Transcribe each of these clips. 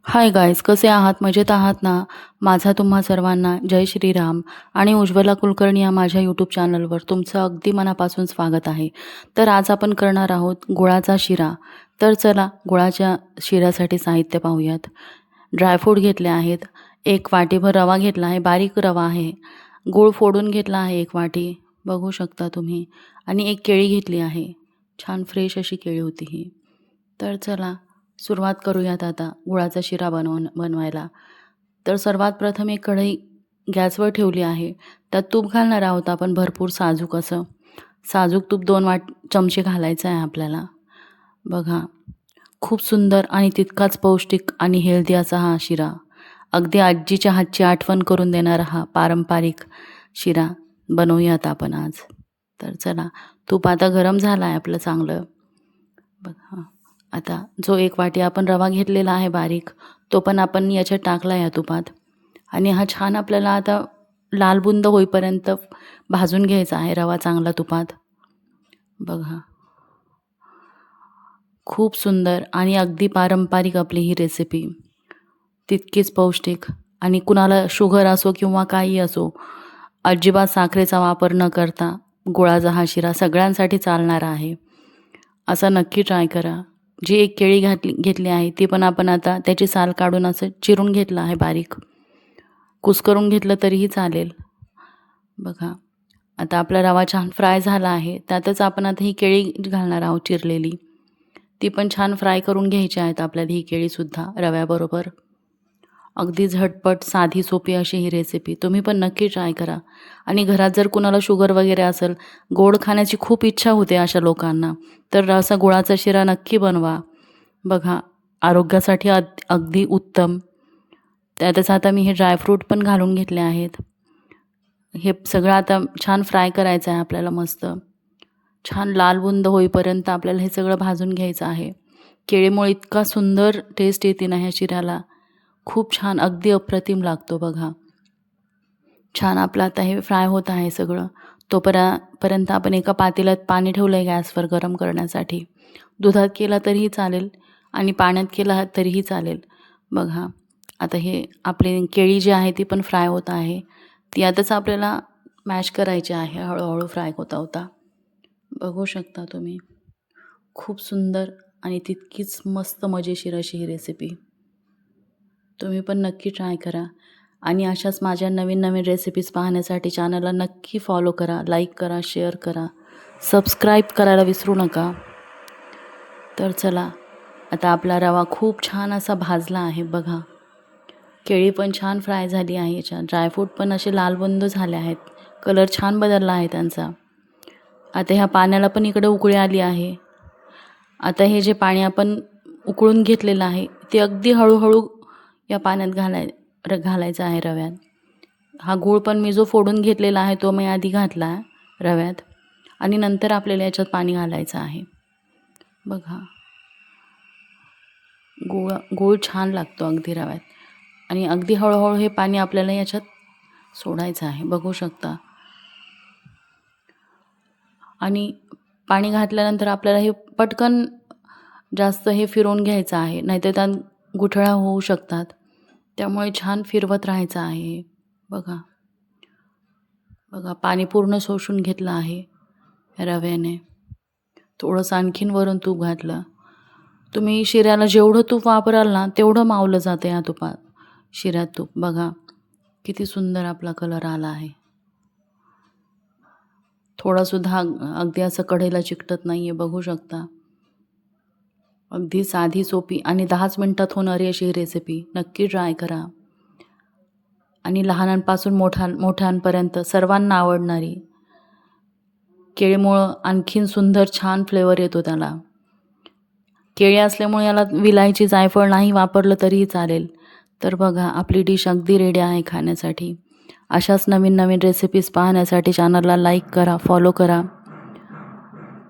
Hi guys, कसे आहात? मजेत आहात ना? माझा तुम्हा सर्वांना जय श्रीराम आणि उज्ज्वला कुलकर्णी या माझ्या यूट्यूब चॅनलवर तुमचं अगदी मनापासून स्वागत आहे. तर आज आपण करणार आहोत गुळाचा शिरा. तर चला गुळाच्या शिऱ्यासाठी साहित्य पाहूयात. ड्रायफ्रूट घेतले आहेत. 1 वाटीभर रवा घेतला आहे, बारीक रवा आहे. गूळ फोडून घेतला आहे 1 वाटी, बघू शकता तुम्ही. आणि 1 केळी घेतली आहे. छान फ्रेश अशी केळी होती ही. तर चला सुरुवात करूयात आता गुळाचा शिरा बनवायला. तर सर्वात प्रथम एक कढई गॅसवर ठेवली आहे. त्यात तूप घालणार आहोत आपण, भरपूर साजूक असं. साजूक तूप 2 चमचे घालायचं आहे आपल्याला. बघा, खूप सुंदर आणि तितकाच पौष्टिक आणि हेल्दी असा हा शिरा. अगदी आजीच्या हातची आठवण करून देणारा हा पारंपरिक शिरा बनवूयात आपण आज. तर चला, तूप आता गरम झालं आहे आपलं चांगलं. बघा, आता जो 1 वाटी आपण रवा घेतलेला आहे बारीक, तो पण आपण याच्यात टाकला या तुपात. आणि हा छान आपल्याला आता लालबुंद होईपर्यंत भाजून घ्यायचा आहे रवा चांगला तुपात. बघा, खूप सुंदर आणि अगदी पारंपरिक आपली ही रेसिपी. तितकीच पौष्टिक आणि कुणाला शुगर असो किंवा काही असो, अजिबात साखरेचा वापर न करता गुळाचा हा शिरा सगळ्यांसाठी चालणारा आहे. असा नक्की ट्राय करा. जी 1 केळी घेतली आहे ती पण आपण आता त्याची साल काढून असं चिरून घेतलं आहे बारीक. कुस्करून घेतलं तरीही चालेल. बघा, आता आपला रवा छान फ्राय झाला आहे. त्यातच आपण आता ही केळी घालणार आहोत चिरलेली. ती पण छान फ्राय करून घ्यायची आहेत आपल्याला ही केळीसुद्धा रव्याबरोबर. अगदी झटपट साधी सोपी अशी ही रेसिपी तुम्ही पण नक्की ट्राय करा. आणि घरात जर कुणाला शुगर वगैरे असेल, गोड खाण्याची खूप इच्छा होते अशा लोकांना, तर असा गुळाचा शिरा नक्की बनवा. बघा, आरोग्यासाठी अगदी उत्तम. त्यातच आता मी हे ड्रायफ्रूट पण घालून घेतले आहेत. हे सगळं आता छान फ्राय करायचं आहे आपल्याला मस्त. छान लालबुंद होईपर्यंत आपल्याला हे सगळं भाजून घ्यायचं आहे. केळीमुळे इतका सुंदर टेस्ट येते ना ह्या शिऱ्याला. खूप छान, अगदी अप्रतिम लागतो बघा. छान आपलं आता हे फ्राय होत आहे सगळं. तोपर्यंत आपण एका पातेल्यात पाणी ठेवलं आहे गॅसवर गरम करण्यासाठी. दुधात केला तरीही चालेल आणि पाण्यात केला तरीही चालेल. बघा, आता हे आपली केळी जी आहे ती पण फ्राय होत आहे. ती आताच आपल्याला मॅश करायची आहे हळूहळू फ्राय होता होता. बघू शकता तुम्ही. खूप सुंदर आणि तितकीच मस्त मजेशीर अशी ही रेसिपी. तुम्ही पण नक्की ट्राय करा. आणि अशाच माझ्या नवीन नवीन रेसिपीज पाहण्यासाठी चॅनलला नक्की फॉलो करा, लाईक करा, शेअर करा, सबस्क्राईब करायला विसरू नका. तर चला, आता आपला रवा खूप छान असा भाजला आहे बघा. केळी पण छान फ्राय झाली आहे याच्यात. ड्रायफ्रूट पण असे लालबुंद झाले आहेत. कलर छान बदलला आहे त्यांचा. आता ह्या पाण्याला पण इकडे उकळी आली आहे. आता हे जे पाणी आपण उकळून घेतलेलं आहे ते अगदी हळूहळू या पाण्यात घालायचं आहे रव्यात. हा गूळ पण मी जो फोडून घेतलेला आहे तो मी आधी घातला रव्यात आणि नंतर आपल्याला याच्यात पाणी घालायचं आहे. बघा, गूळ छान लागतो अगदी रव्यात. आणि अगदी हळूहळू हे पाणी आपल्याला याच्यात सोडायचं आहे, बघू शकता. आणि पाणी घातल्यानंतर आपल्याला हे पटकन जास्त हे फिरवून घ्यायचं आहे, नाहीतर त्यात गुठळ्या होऊ शकतात. त्यामुळे छान फिरवत राहायचं आहे. बघा बघा, पाणी पूर्ण शोषून घेतलं आहे रव्याने. थोडंसं आणखीन वरून तूप घातलं. तुम्ही शिऱ्याला जेवढं तूप वापराल ना तेवढं मावलं जातं या तुपात, शिऱ्यात तूप. बघा किती सुंदर आपला कलर आला आहे. थोडासुद्धा अगदी असं कढईला चिकटत नाही आहे, बघू शकता. अगदी साधी सोपी आणि 10च मिनटात होणारी अशी ही रेसिपी नक्की ट्राय करा. आणि लहानांपासून मोठ्यांपर्यंत सर्वांना आवडणारी. केळीमुळं आणखीन सुंदर छान फ्लेवर येतो त्याला. केळी असल्यामुळे याला विलायची, जायफळ नाही वापरलं तरीही चालेल. तर बघा, आपली डिश अगदी रेडी आहे खाण्यासाठी. अशाच नवीन नवीन रेसिपीज पाहण्यासाठी चॅनलला लाईक करा, फॉलो करा.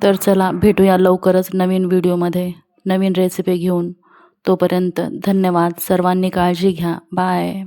तर चला, भेटूया लवकरच नवीन व्हिडिओमध्ये नवीन रेसिपी घेऊन. तोपर्यंत धन्यवाद. सर्वांनी काळजी घ्या. बाय.